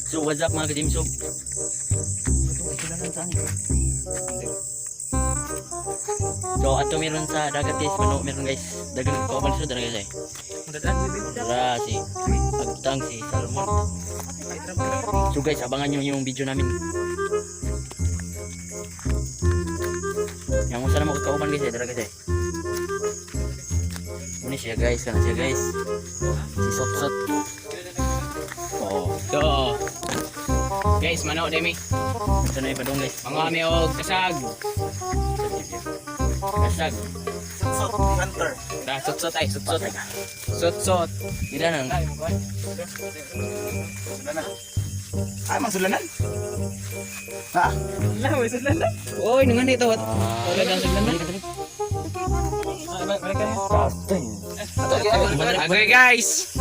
So what's up mga ka-Team Sob? So ato meron sa dagat guys, mano meron guys. Dagang kauban sa dagat guys. Dara si pagtang si Salmon. So guys, abangan nyo yung video namin. Yang usah mau kauban guys, dara guys. Ini siya guys, kana siya guys. Si Sot-Sot. Oh, So, guys, mano demi. ito na ipadong guys. Mga kami og kasag. Kasag. Hunter. Sutsot ay, sutsot. Sutsot. Ida nang. Ay, mang sulanan. Ha? Wala, may sulanan. Oy, nungan dito. Wala lang sulanan. Agoy guys.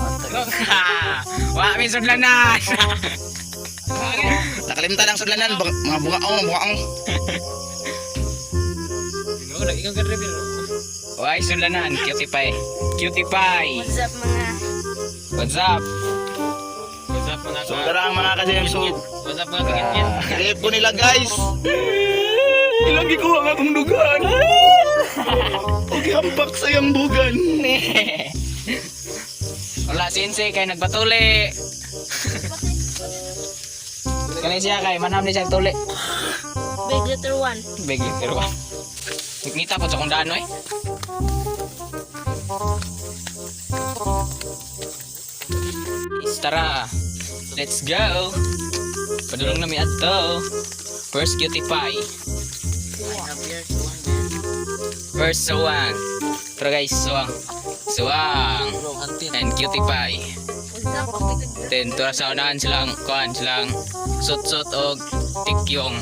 Wa mi sudlanan. Nakalimtan ang sulanan, mga bukaong. Why sudlanan, cutie pie. Cutie pie. What's up mga? What's up? What's up mga So, tara ang mga ka-Team Sob. What's up mga kagityan? Trip ko nila guys. Ilang gikuha nga kong dugan. Okay, hampak sa yung bugan. Wala sensei kay nagpatuli. Kani siya kay manam ni siya tuli. Big letter 1. Big pero wa. Ngita po sa kung daan eh. Tara. Let's go. Padulong na mi adto. First cutie pie. First sawang. Tara guys, sawang. Sawang. And cutie pie. What's up? Then tara sa unahan silang kuan silang sot-sot og tikyong.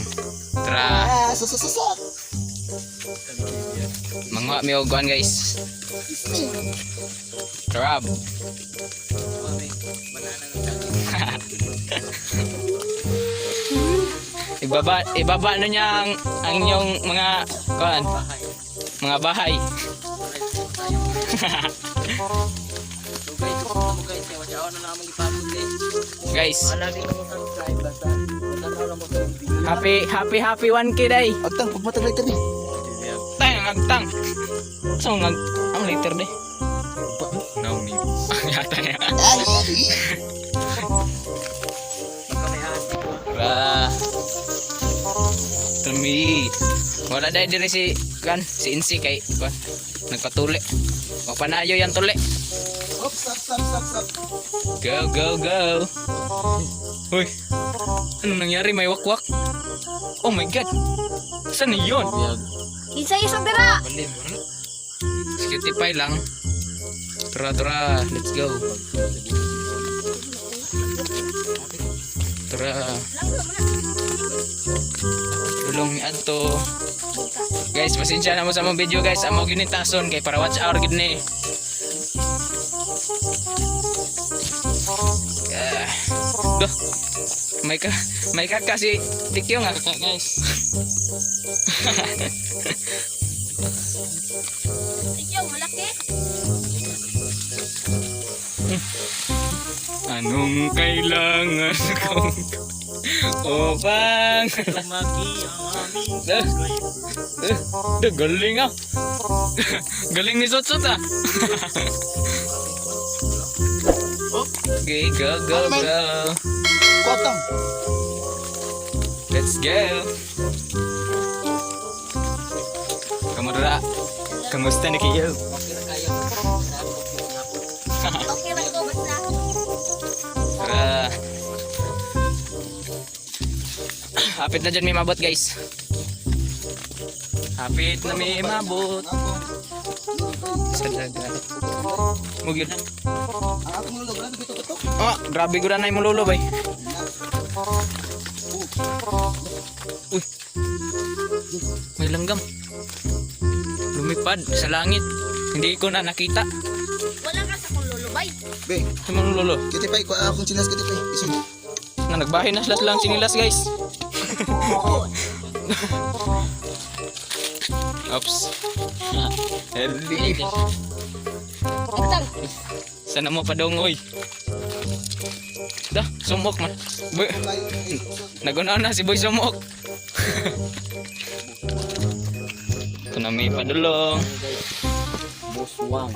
Tara. Susot. Mga mi og kuan guys. Trab. ibaba na niya ang inyong mga kuan, mga bahay. Guys, happy 1K day. Agtang, pagmatag later ni. Agtang. So ang later day. No me. Yata niya. Tami. Wala dahil diri si kan si Insi kay kan nagpatuli. O panayo yan tuli. Stop. Go. Hoy. Ano nangyari? May wakwak. Oh my god. Saan yun? Isa dira. Cutie pie lang. Tara. Let's go. Tara. Tulong ni adto. Guys, pasensya na mo sa mong video guys. Amo ginitason kay para watch hour gid ni. Duh. May ka kasi tikyo nga guys. Ikaw malaki. Anong kailangan kong upang galing ah. Galing ni Sotsot ah. Okay, go. Kuatang. Let's go. Kamara. Kamusta na kayo? Okay ra ko basta. Tara. Hapit na dyan may mabot guys. Hapit na may mabot. Sa dagat. Mugil. Ang akong lulog, ano dito to? Oh, grabe ko na yung mululo bay. Uy. May langgam. Lumipad sa langit. Hindi ko na nakita. Wala ka sa kung lulubay. Be, Sa mga lolo. kitty pie ko akong chinas kitty pie. Isin. Na nagbahay na sila lang sinilas guys. Oops. Early. Agtang. Sana mo pa dong oy. Dah, sumok man. Nagunaw na si Boy sumok. Ito na may padulong. Boss Wang.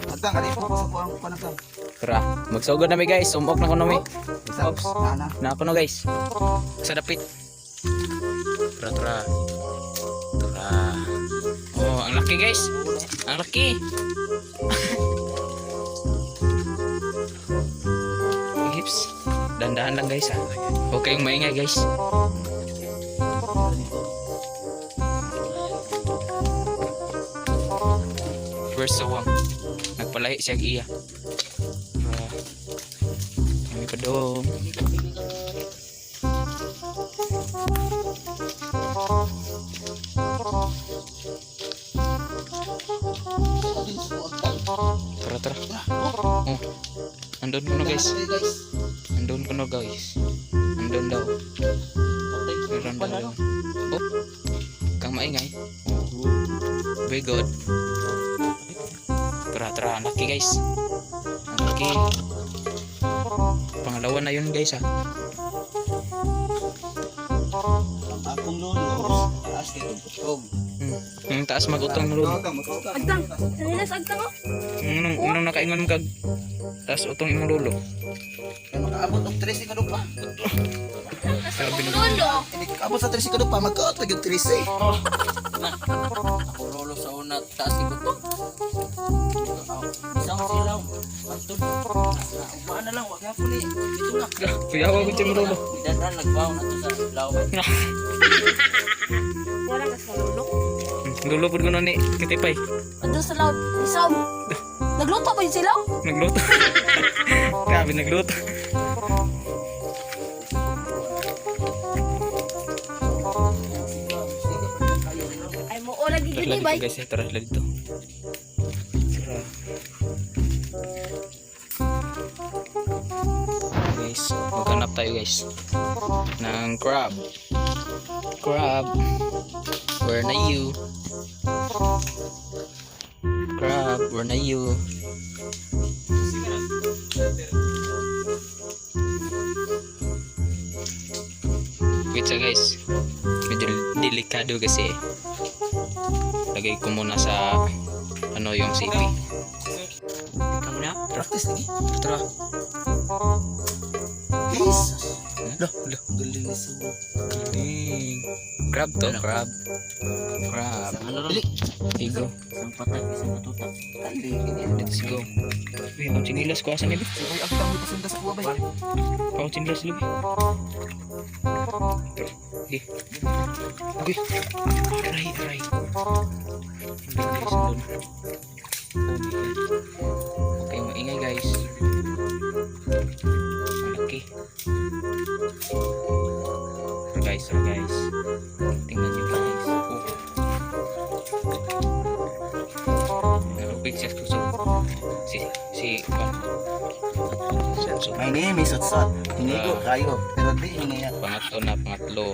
Agtang kali po sa kuang panagtang. Tara, magsugod na mi guys. Sumok na ko na mi. Ops, ana. Na ako na guys. Sa dapit. Tara, tara. Tara. Oh, ang laki guys. Ang laki. Hips. Dandahan lang guys ha. Huwag kayong maingay guys. First sawang. Nagpalahi siya iya. Kami pa doon. Tara, tara. Oh. Andun ko na guys. Andun ko na guys. Andun daw. Meron daw. Oh. Kang maingay. Very good. Tara, tara. Ang laki guys. Ang laki. Pangalawa na yun guys ha. Akong lolo. Taas kay tugtog. Yung taas magutong mo lolo. Agtang. Nilas agtang oh. Nung nakaingon kag taas utong imong lolo. Kaya makaabot og 13 ka pa. Akong lolo. Hindi kaabot sa 13 ka pa, magkaot pag yung 13. Ako lolo sa una taas ni Buto. Isang silaw. Pantod. Umaan na lang, wag na po ni. Ito na. Kuyawa ko imong lolo. Idadan nagbaw na to sa lawan. Wala ka sa lolo. Lolo pud ko na ni kitipay. Andun sa laut. Isam. Nagluto ba yung silaw? Nagluto. Grabe nagluto. Ay mo o lagi Tara gini dito bay. guys, tara dito. Tara. Guys, maghanap tayo guys ng crab. Crab. Where na you? Crab, where na you? Wait sa guys. Medyo delikado kasi. Lagay ko muna sa ano yung CP. Kamu na? Practice lagi. Tara. Yes. Loh, loh. Galing ni Su. Galing. Crab to, crab. Crab. Ano ron? Dili. Igo. Isang patag, isang matutak. Dali gini. Let's go. Uy, ang chinilas ko asan ibi? Sigoy agtang mo pasunda sa kuwa bay. Ang chinilas ibi. Okay. Okay. Aray, aray. Andun guys, andun. Oh my god. Okay, maingay guys. Malaki. Tara guys. Tingnan nyo guys. Narupig siya suso. So, My name is Sotsot. Hinigo kayo. Pero di hiniya. pangatlo na, pangatlo.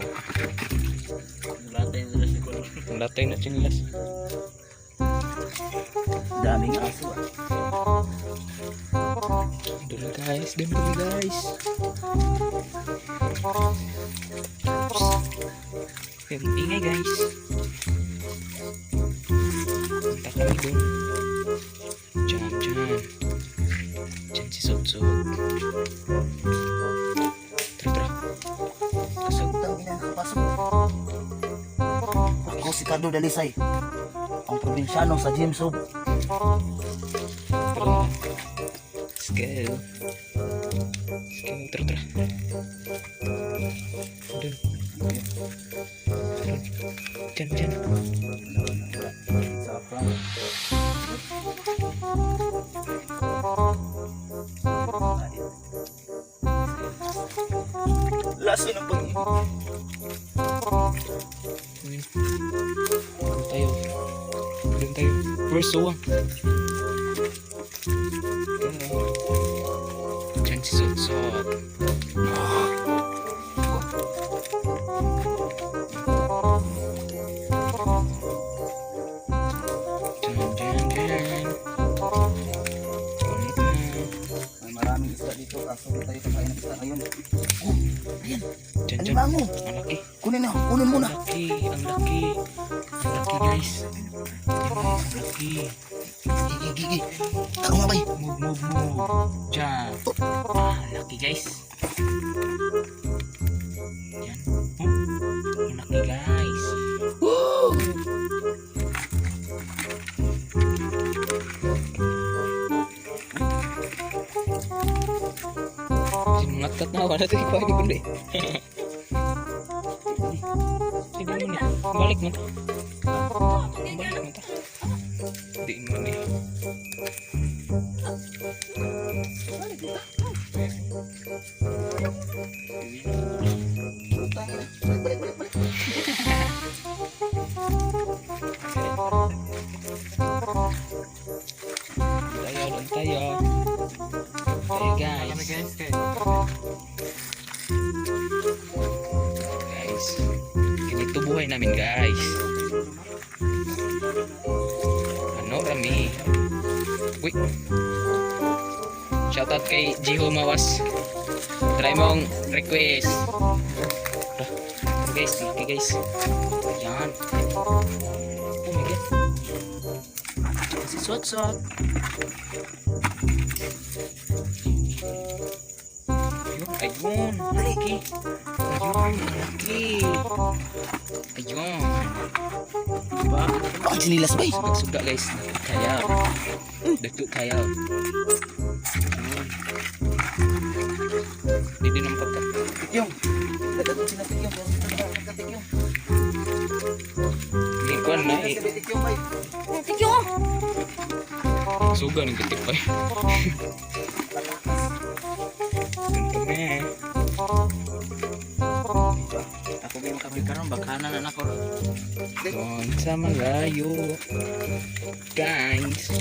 Latay na sila siguro. Ang latay na chinilas. Daming aso. Dulu guys, dulu guys. Ingay guys. Punta kami doon. Diyan, diyan. Diyan si Sotsot. Tara, tara. Pasok. Tang ina kapasok. Ako si Cardo Dalisay. Ang probinsyano sa Jimsub. Tara. Let's go. Let's go. Tara, tara. Doon. Diyan, diyan. Laso ng pag-ibig. Doon tayo. Doon tayo. First one. Diyan si Sotsot. Diyan, diyan, diyan. Ulit na. May maraming Tayo kakain ng isda ngayon. Dyan, Ano dyan. ba mo? Ang laki. Kunin mo na. Laki, ang laki. Ang laki guys. Ang laki. Gigi. Ano nga bay? Move. Diyan. Laki guys. Yan. Ang laki guys. Woo! Sinungat-kat na. Wala tayo pa ini Sige mo ni. Balik mo ta. Balik mo ta. Di mo ni. Doon tayo. Hey guys. Guys. Ganito buhay namin guys. Ano rami? Uy. Shoutout kay Jiho Mawas. Try mong request. Guys, okay guys. Yan. Oh my god. Si Swat. Ayun, laki. Ayun. Diba? Bakit sinilas bay? Suga guys. Dagdag kaya. Hindi naman pagka. Tikyong. Dagat sila tikyong. Tikyong. Hindi ko na eh. Tikyong bay. Tikyo. Suga ng gatik pa eh. Ganito na eh. Ako ba yung kapit karon bakana na ako. Doon sa malayo. Guys.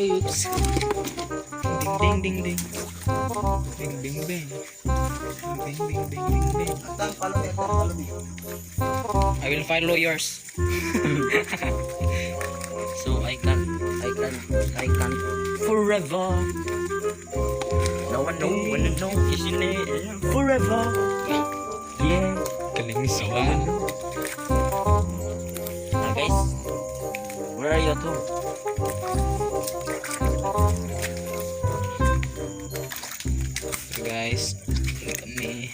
Oops. Ding. Ding. Atang follow me. I will follow yours. So I can forever. No one wanna know is in it forever. Yeah. Galing sawan. Guys, where are you two? Guys, kami.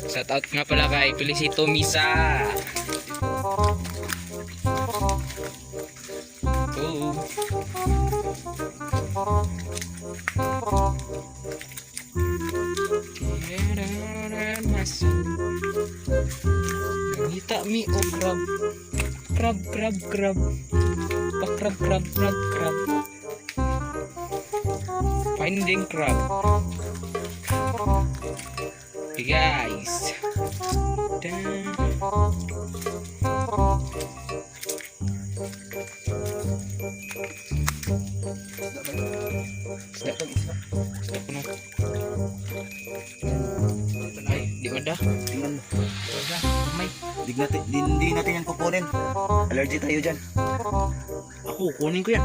Shout out nga pala kay Felicito Misa. Nangita mi o crab. Crab. Crab. Finding crab. Okay guys. Isda ko na. Ay, di ada. Tingnan mo. May. Hindi natin yan kukunin. Allergy tayo dyan. Ako kunin ko yan.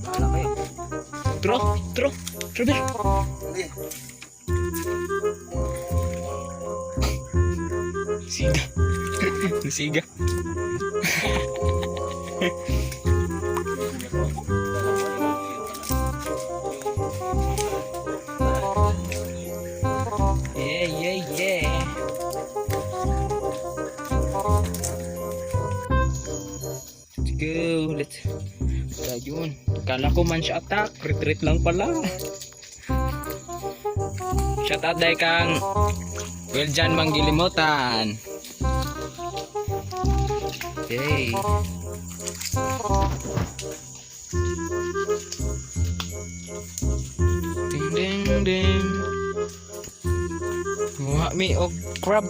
Bahala kayo. Tro. Trevor. Hindi. Siga. Yeah. Let's go. Ayun. Kala ko man siya attack. Retreat lang pala. Shout out dahil kang Wiljan Manggilimutan. Yay. Ding. Wah mi og crab.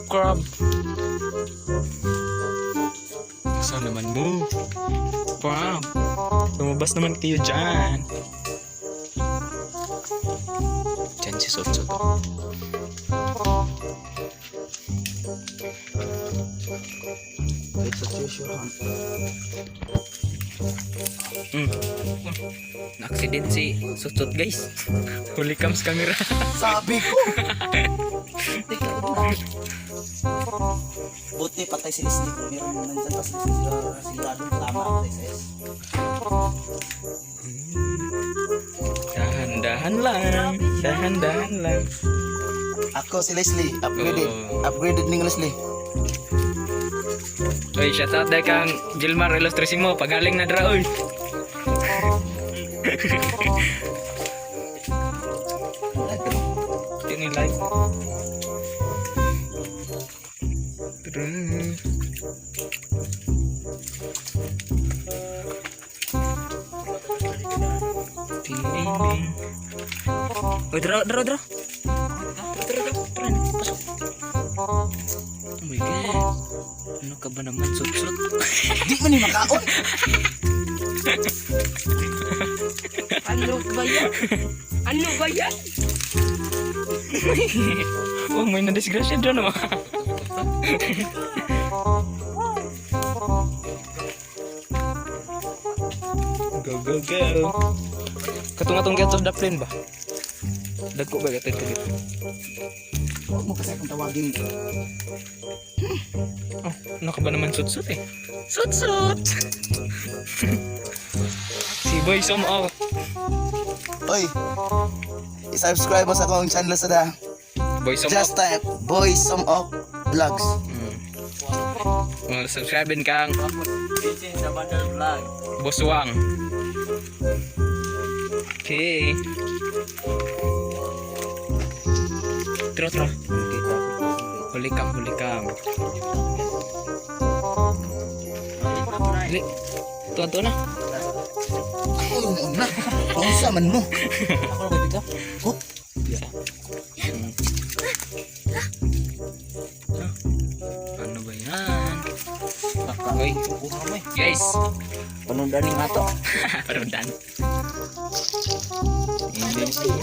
Saan naman mo? Crab. Lumabas naman kayo dyan. Dyan si Sotso. Wait, Treasure hunt. Na-accident si Sutsut guys. Huli cams camera. Sabi ko! Buti patay si Leslie. Meron nandyan pa si sigurado tama ako sa SS. Dahan-dahan lang. Dahan-dahan lang. Ako si Leslie. Upgraded. Oo. Upgraded ning Leslie. Oy, shout out dahil kang Gilmar Ilustrisimo. Pagaling na dra, oy. Ini live. Terus. Ding ding ding. Oh, dra. Pasok. Oh my god. Ano ka ba naman, Sutsut? Di man ni makaon. Ano ba yan? Ano ba yan? Oh, may na-disgrasya dyan, oh. Go, go, go. Katung-atong get of the plane ba? Dagko ba gatid ka dito? Huwag mo kasi akong tawagin. Oh, ano ka ba naman, Sutsut eh? Sutsut! Si Boy Som out. Oy, i-subscribe mo sa akong channel sa Boy Som Just out. Type Boys Some Up Vlogs. Subscribe kang Vincent sa Bandar Vlog. Boswang. Okay. Tro. Huli kam. Huli. Tuan na. Ako yung una. Pausa man mo. Ako na ba dito? Hop. Ano ba yan? Oy, guys. Panundan ni Mato. Parudan.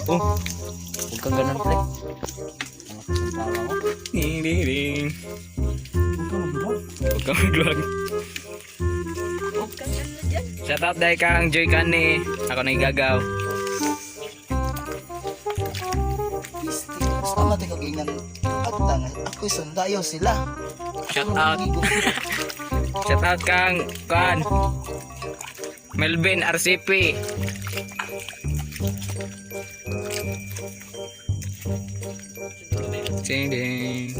Oh. Huwag kang ganun, pre. Ding. Huwag kang mag-vlog. Shout out dahil kang Joy Kani. Ako na igagaw. Sama tayo kagingan. Agtang. Ako'y sundayo sila. Shout out. Shout out kang Kuan. Melvin RCP. Ding ding.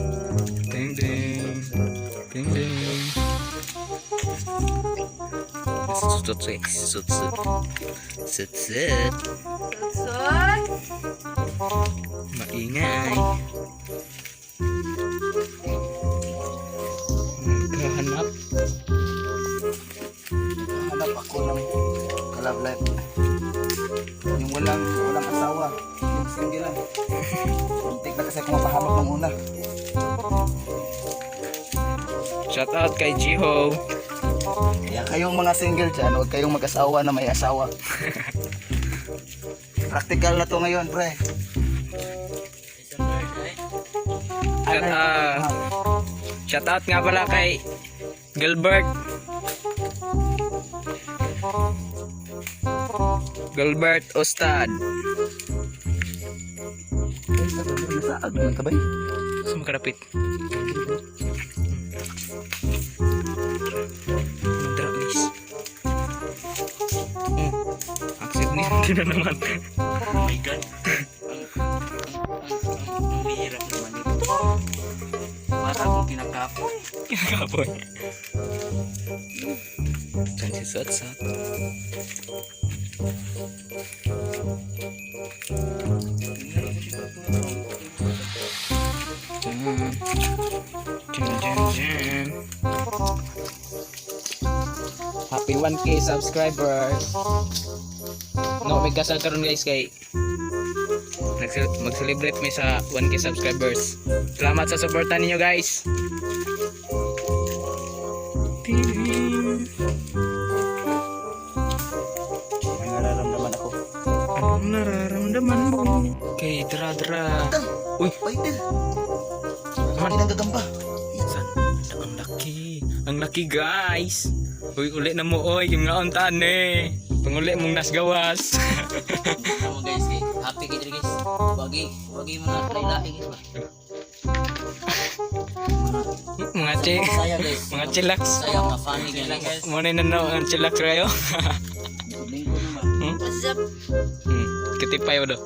Sut. Maingay. Naghahanap. Hanap ako ng kalab life. Yung walang asawa. Yung single lang. Muntik na kasi ako mapahamak ng una. Shout out kay Jiho. Kaya kayong mga single dyan, huwag kayong mag-asawa na may asawa. Practical na to ngayon, pre. Shout out nga pala kay Gilbert. Gilbert Ostad. Nasaag naman ka ba? Sa makarapit. Mandra guys. Accident na naman. Oh my God. Ang mahirap naman ito. Para akong kinakapoy. Kinakapoy. Diyan si Sutsut. Dyan. Happy 1K subscribers. No, may kasal karon guys kay mag-celebrate mi sa 1K subscribers. Salamat sa suporta ninyo guys. May nararamdaman ako. Anong nararamdaman mo? Kay dra. Uy, Fighter! man. Ang gagamba. San? Ang laki. Ang laki guys. Uy, uli na mo oy, yung nga tane. Panguli mong nasgawas. Ano guys, happy kita guys. Wagi mo na lahi guys ba. Mga che, Saya guys. mga chillax. Saya mga funny guys. Muna na no, ang chillax kayo. What's up? Ketipay mo do.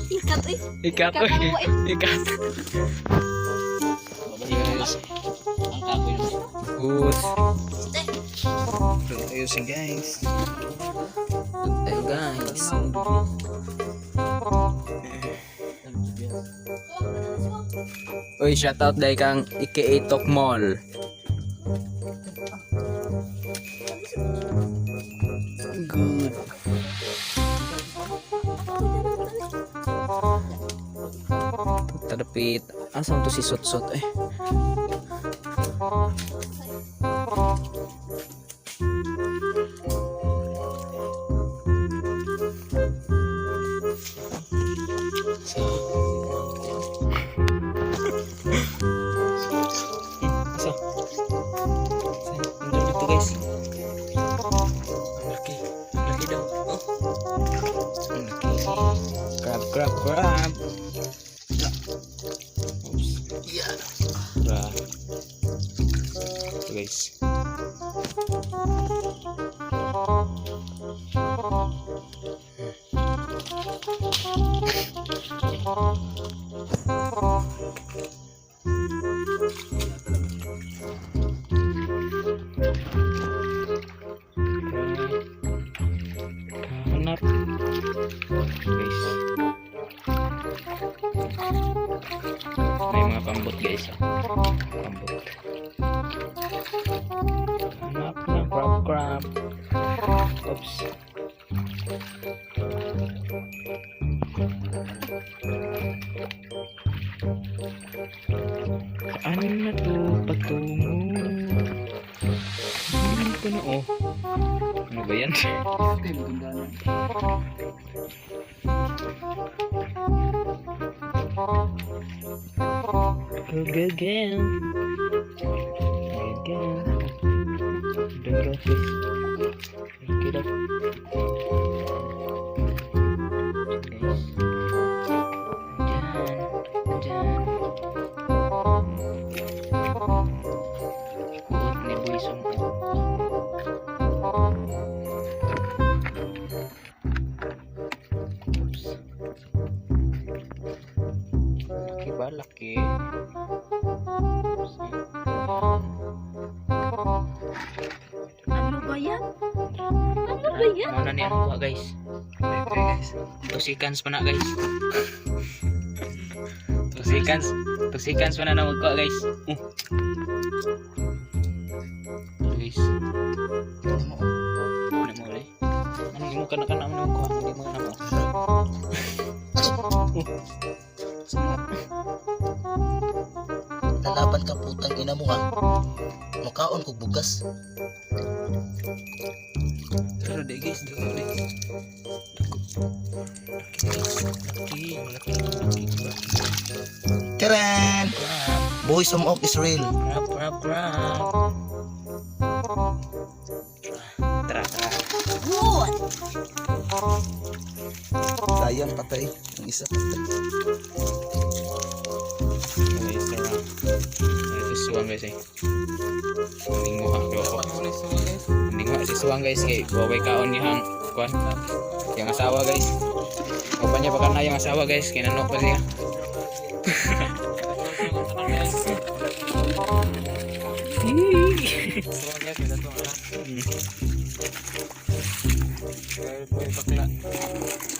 Ikat eh. Ikat Ikat oy. mo, Ikat. Yes. Ang kapoy naman. Good. Doon tayo sing guys. Ayo guys. Uy, shoutout dahil kang IKA Tok Mall. Good. Tadapit. Asam to si Sot-Sot eh. Asa? Ang dito guys. Ang laki. Ang laki daw. Oh. Ang laki. Crab. Oops. Yeah. Crab. Ito guys. Hanap guys. May mga pambot guys. Pambot. Hanap ng crab. Oops. Ano na to patungo? Ano ko na oh. Ano ba yan? Go again. Don't go please. Get up. Diyan. Buot ni Boy Sumpo. Laki ba? Laki. Ano ba yan? Ano ba yan? Mana ni ang kuha guys. Tusikans pa na guys. Tusikans pa na na magkuha guys. Guys. Ano mo ulit? Ano mo ka na mo magkuha? Hindi mo na mo. Lalaban ka putang ina mo ha. Makaon kog bugas. Pero di guys, di ko ulit. Laki. Karen! Boy Sumok is real. Crab. Tara. Good. Sayang patay. Ang isa patay. Guys, tara. Ito suwang guys eh. Ninguha ko. Ninguha si suwang guys kay baway kaon niyang kuan. Yang asawa guys. Opa niya baka na yung asawa guys. Kinanok pa siya.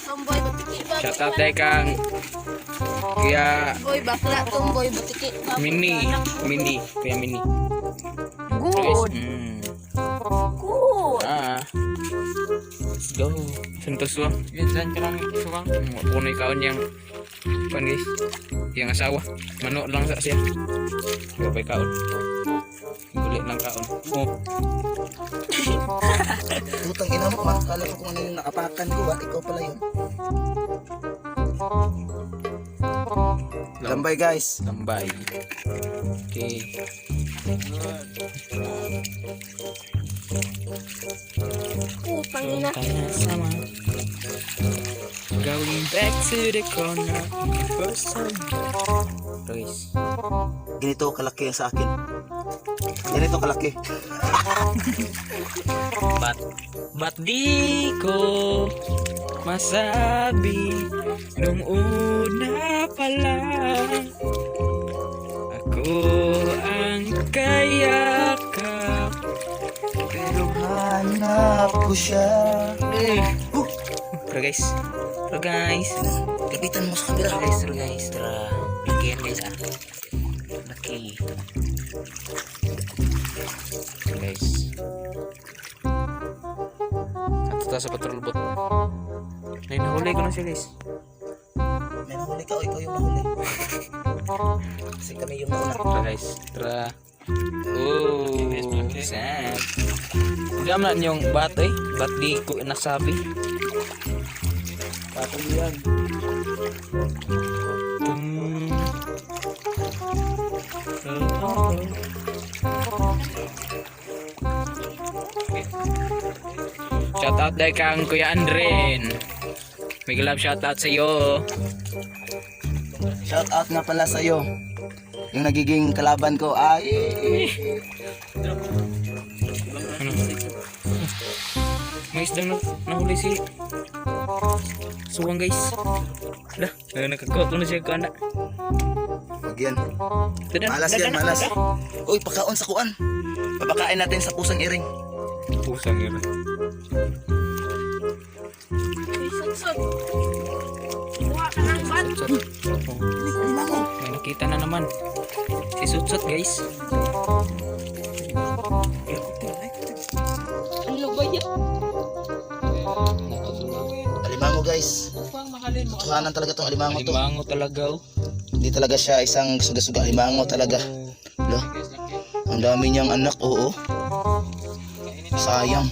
Tomboy batiki ba? Shout out dahil kang kaya Boy bakla, tomboy batiki. Mini. Kaya Mini. Good. Good. Let's go. Santos suwang. Yan ka lang suwang. Punoy kaon yang pan guys. Yang asawa. Mano lang sa siya. Gabay kaon. Gulit lang kaon. Oh. Putang ina mo ha. Kala ko kung ano yung nakapakan ko ha. Ikaw pala yun. Lambay guys. Lambay. Okay. Putang ina. Tayo sama. Going back to the corner. First time. Guys. Ganito kalaki sa akin. Ganito kalaki. Ba't di ko masabi nung una pa lang ako ang kayakap. Pero hanap ko siya. Tara guys. Kapitan mo sa kamera. Tara guys. Laki yan guys Laki. Guys. At ito sa patrol boat. Ay, nahuli ko na siya guys. May nahuli ka o ikaw yung nahuli? Kasi kami yung nauna. Tara guys. Oh, sad. Gamla niyong bat Ba't di ko nasabi? Patong yan. Shout out dahil kang Kuya Andren. Big love shout out sa iyo. Shout out nga pala sa'yo. Yung nagiging kalaban ko ay... May isdang nahuli si Suwang guys. Dah, nakakot na siya ko anak. Wag yan. Malas yan, malas. Uy, pakaon sa kuan. Papakain natin sa pusang iring. Pusang ira. Sutsut. Buha ka ng bat. May nakita na naman. Si Sutsut guys. Ano ba yan? Alimango guys. Tuhanan talaga tong alimango to. Alimango talaga oh. Hindi talaga siya isang suga-suga. Alimango talaga. Lo. Ang dami niyang anak, oo. Sayang.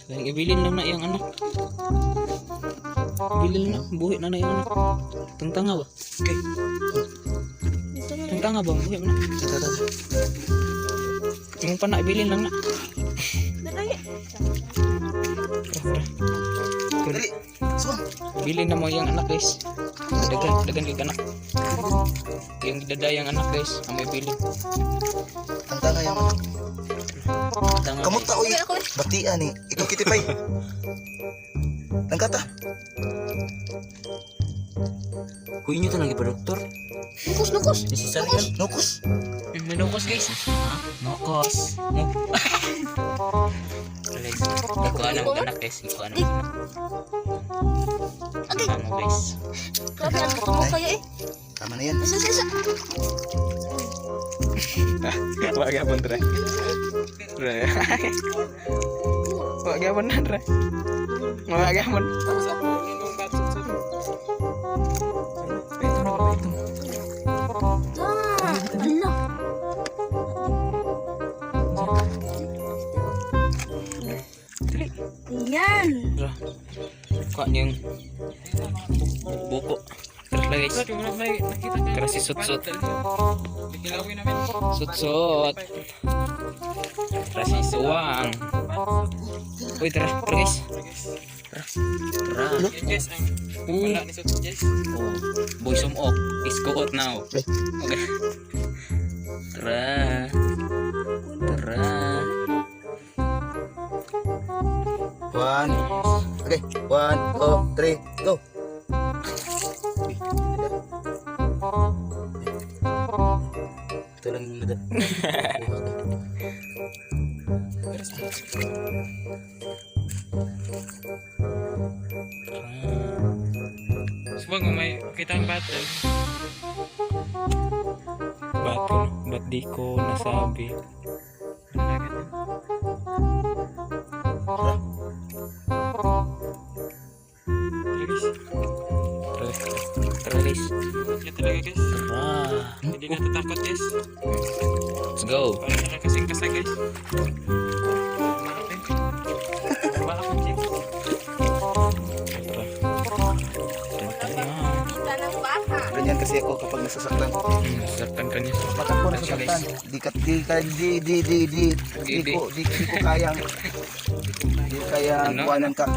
Dahil ibilin lang na yung anak. Ibilin na, buhi na yung anak. Tungtanga ba? Okay. Tungtanga ba? Buhi mo na. Yung pa na, ibilin lang na. Dali. Dali. Suwang. Ibilin na mo yung anak guys. Dagan kay anak. Yung didadayang anak guys, ang may bilin. Tangtanga yung anak. Kamuta oy. Batian ni. Ikaw kitipay. Nangkata. Kuya nyo talaga pa doktor. Nukos. Necessary yan. Nukos. May nukos guys. Nukos. Guys, ikaw anak anak guys. Ikaw anak. Ano guys? Grabe, ano mo kayo eh? Tama na yan. Isa. Wag yapon tre. Wag yapon na tre. Wag yapon. Ala. Yan. Kuha niyong buko. Terus lah guys. Terus si Sutsut. Sutsut. Terus si Suwang. Uy, terus guys. Boy sumok is go out now. Okay. Tara. One. Okay. 1, 2, 3, go. Ito lang yung madam. Subang may kita ang battle. Battle? Ba't di ko nasabi? Tara guys. Tara guys. Hindi na tatakot guys. Let's go. Para na kasing kasa guys. Kita ng bata. Ganyan kasi ako kapag nasasaktan. Nasasaktan ka niya. Matakbo na sa Saktan. Di ko kayang Ano? kuhanan ka.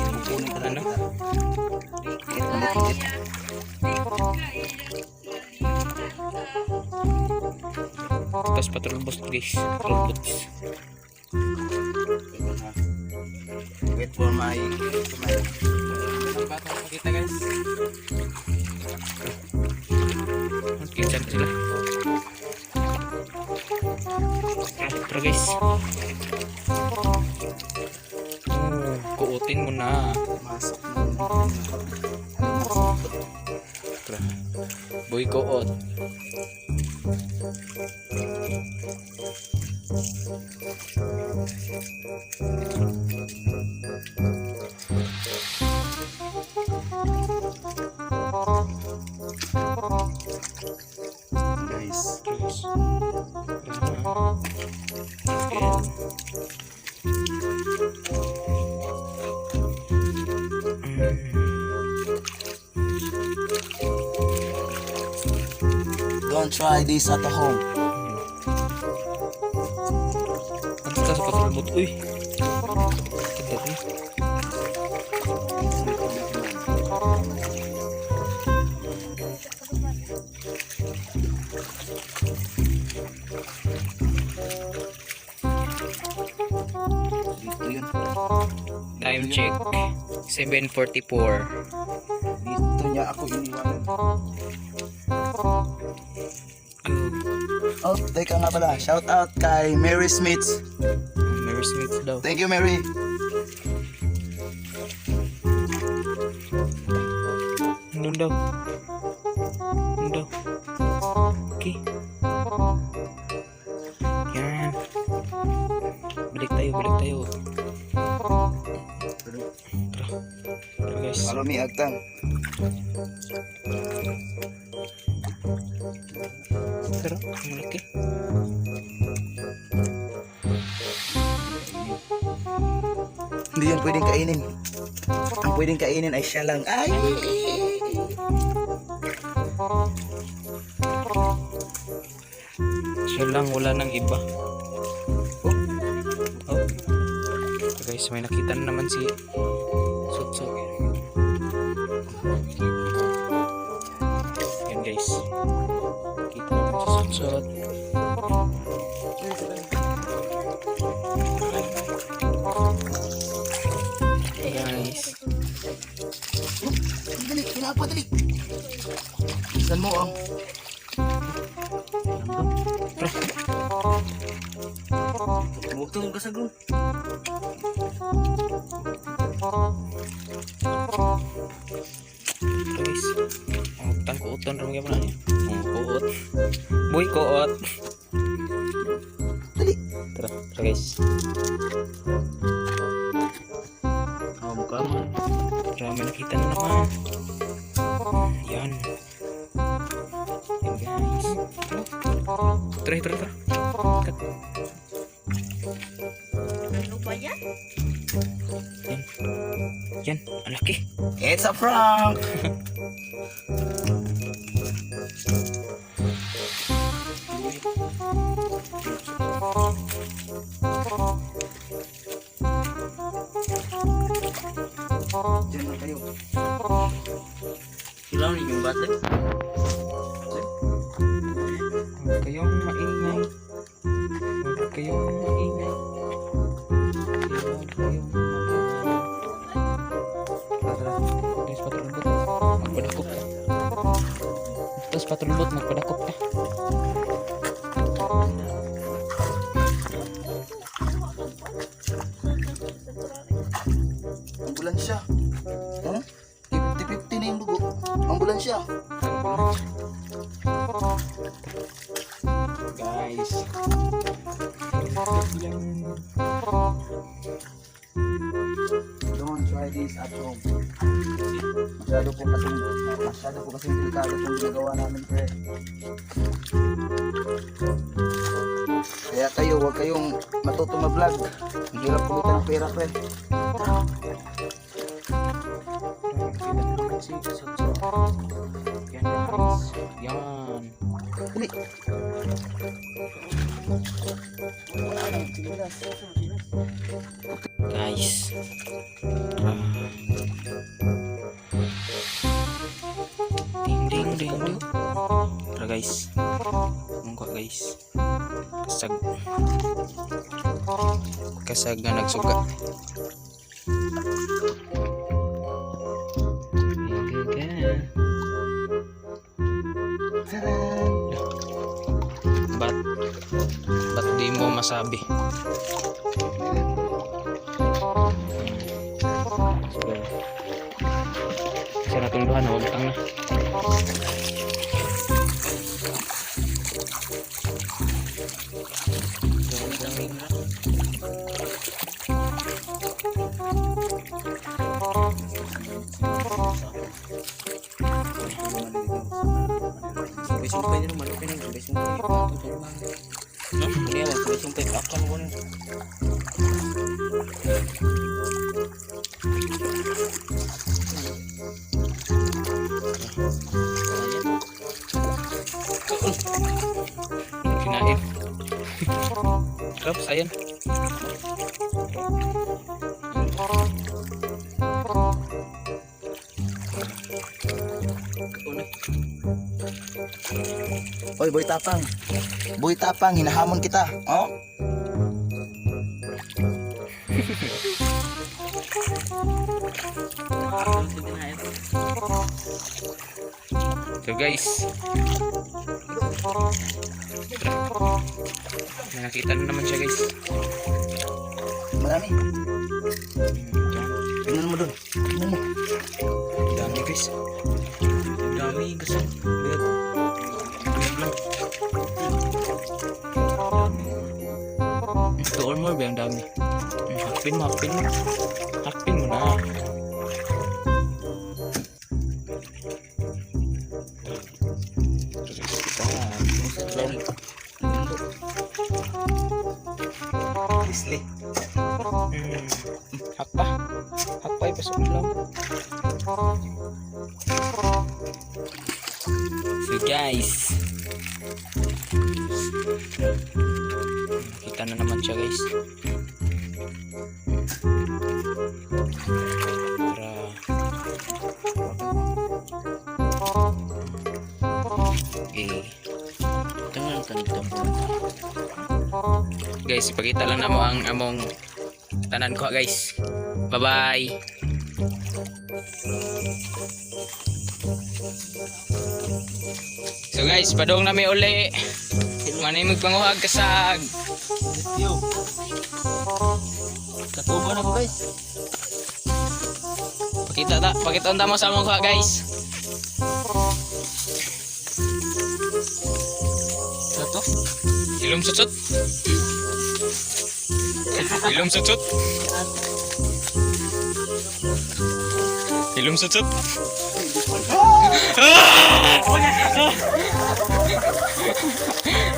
Ano? Tapos patrol boss guys. Patrol boss. Wait for my Kita guys. Okay, dyan sila. Tara guys. Kuutin mo na. masok Tara. Boy kuot. guys. Don't try this at home. Ano ka sa patrol boat? Uy. Kita rin. Dito yun. Time check. 7:44. Dito niya ako iniwanan. Oh, teka nga pala. Shout out kay Mary Smith. Mary Smith daw. Thank you, Mary. Andun daw. Andun daw. Okay. Yan. Balik tayo, balik tayo. Tara. Tara guys. Follow me, Agtang. Tara, ang malaki. Hindi yan pwedeng kainin. Ang pwedeng kainin ay siya lang. Ay! Siya lang, wala nang iba. Oh. So guys, may nakita na naman si Sutsut. Yan guys. Kita naman si Sutsut. Guys. Dali, pinapadali. Saan mo ang? Huwag to ka sa group. Guys. Ang kuuton rin mga niya. Kuot. Boy, kuot. Tara, tara guys. Mukha mo. Tara, may nakita na naman. Yan. Yan guys. Tara, tara, tara. Cut. Ano ba yan? Yan. Yan, ang laki. It's a prank! Diyan na kayo. Sila ni yung bate. Huwag kayong maingay. Huwag kayong maingay. Huwag kayong maingay. Tara, guys, patrol bot. Magpadakop ka. Tapos patrol bot, magpadakop ka. Ambulansya. Huh? 50-50 na yung dugo. Ambulansya. Guys. Don't try this at home. Masyado po kasing delikado itong ginagawa namin, pre. Kaya kayo, huwag kayong matutong ma-vlog. Ang hirap kumitan ng pera, pre. Yan guys. Yan. Dali. Guys. Ding ding ding ding. Tara guys. Mungko guys. Kasag. Kasag na nagsuga. Ba't di mo masabi? Kasi natulduhan na, utang na. Sumpay din naman, okay na yung sumpay. Hindi naman, sumpay. Akan ko na. Kinain. Oops, ayan. Oy, boy tapang. Boy tapang, hinahamon kita. Oh. So guys. May nakita na naman siya guys. Marami. Tingnan mo dun. Tingnan mo. Dami guys. Dami kasi. Ito or more ba ang dami? Hakpin mo. Hakpin mo na. Isli. Hakpa. Hakpa ipasok lang. So guys. Nakita na naman siya guys. Para Tangan tantang. guys, ipakita lang na mo ang among tanan ko guys. Bye bye. So guys, padong na may uli. Manay magpanguhag kasag. Yo. Katubo na ko guys. Pakita unta mo sa among kuha guys. Kato. Ilom sutsut. Ilom sutsut. Ilom sutsut.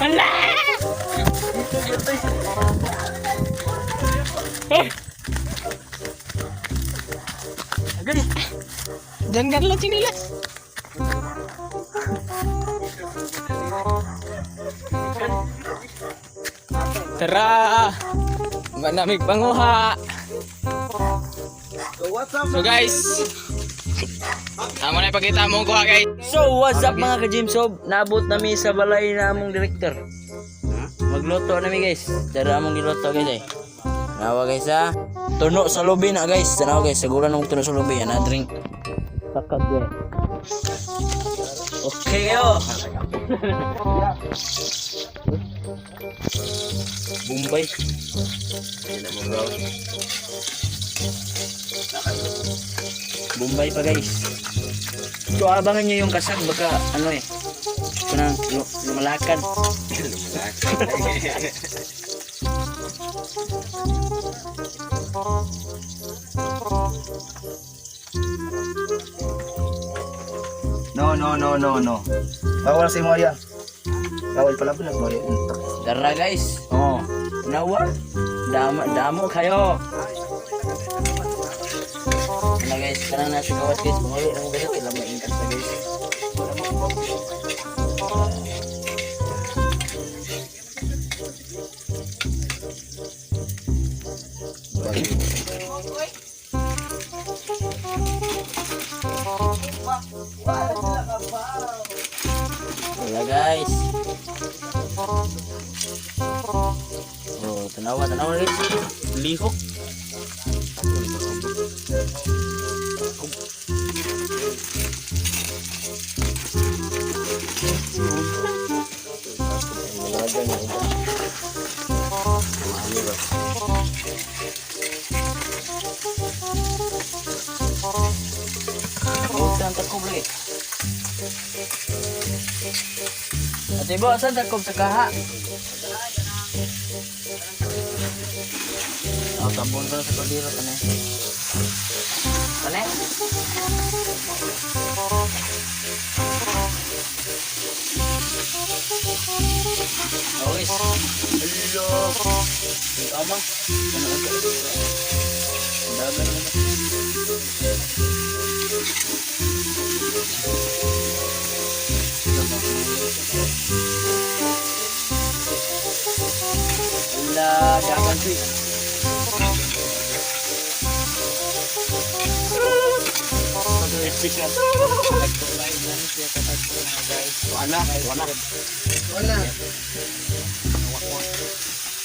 Ala! Agad. Jangan lang sinilas. Tara! Manamig panguha! So guys, amo na ipakita mo kuha guys. So what's up mga ka-Jimsob? Naabot nami sa balay na among director. Magluto nami guys. Tara among giluto guys eh. Nawa guys ha. Tuno sa lobby na guys. Tanaw guys, siguro nung tuno sa lobby na drink. Sakat guys. Okay kayo. Bombay. Bombay pa guys. So abangan nyo yung kasag baka ano eh. Kunang lumalakad. No. Bawal si Moya. Bawal pala pala Moya. Tara guys. Oh, nawa. Damo kayo. Ano guys, kanang nasa gawas guys. Bumali ang guys, kailan maingkas na guys. Wala guys. Oh, tanawa guys. Lihok. Saan takob lagi? Ate Bo, saan takob sa kaha? Oh, tampon ko na sa kaldero tane. Tane? Oh guys. Hello. Ang ama. Ano ito? Ang dami naman ito. Wala, jangan sih.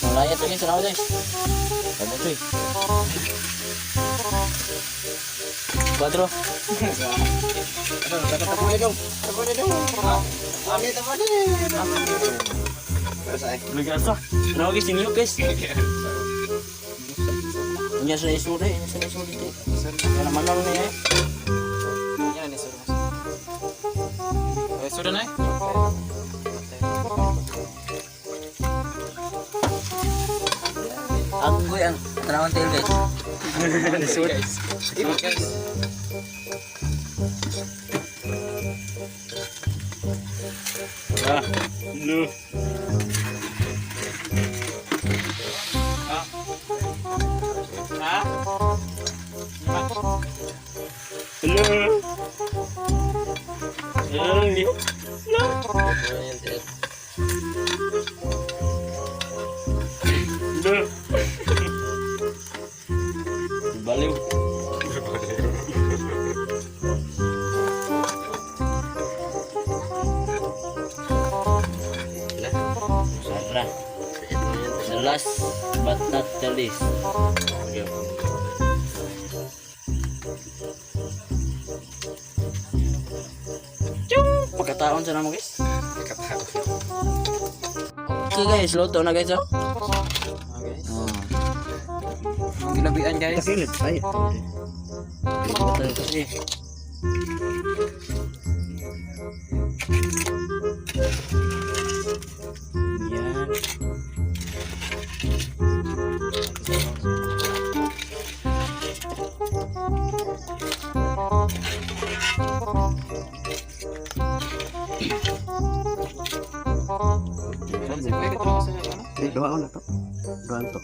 Wala ya tuh sana guys. Ada cuy. Cuatro. Ligasa. Nah, guys, ini yuk guys. Ini sudah sudah itu. Yang mana nih ya? Yan ni sudah. Sudah na? Aku yang tenawan tail guys. Guys. Guys. Ah, lu. Hello. Baliw. Sarah. The last but not the least. Pagkataon sa namo guys. Okay guys, luto na guys oh. Ang ginabian guys. Ay. Luto kasi. Yan. Doa na to. Doan to.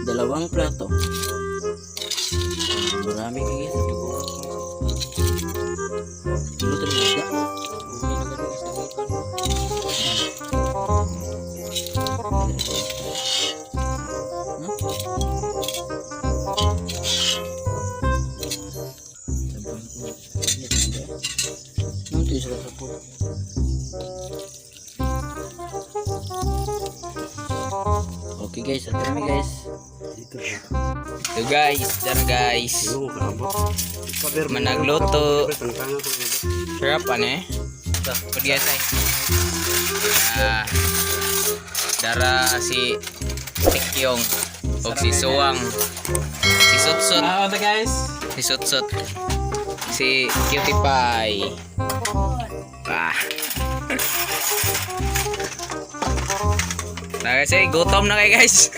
Dalawang plato. Marami guys. Luto na isda. Nanti sudah sepuluh. Oke guys, terima guys. So guys, dar guys. Managluto. Sarap ane. Biasa. Dara si Tikyong o si Suwang. Si Sutsut. Guys. Si Sutsut. Si Cutie Pie. Nah guys, gutom na kayo guys.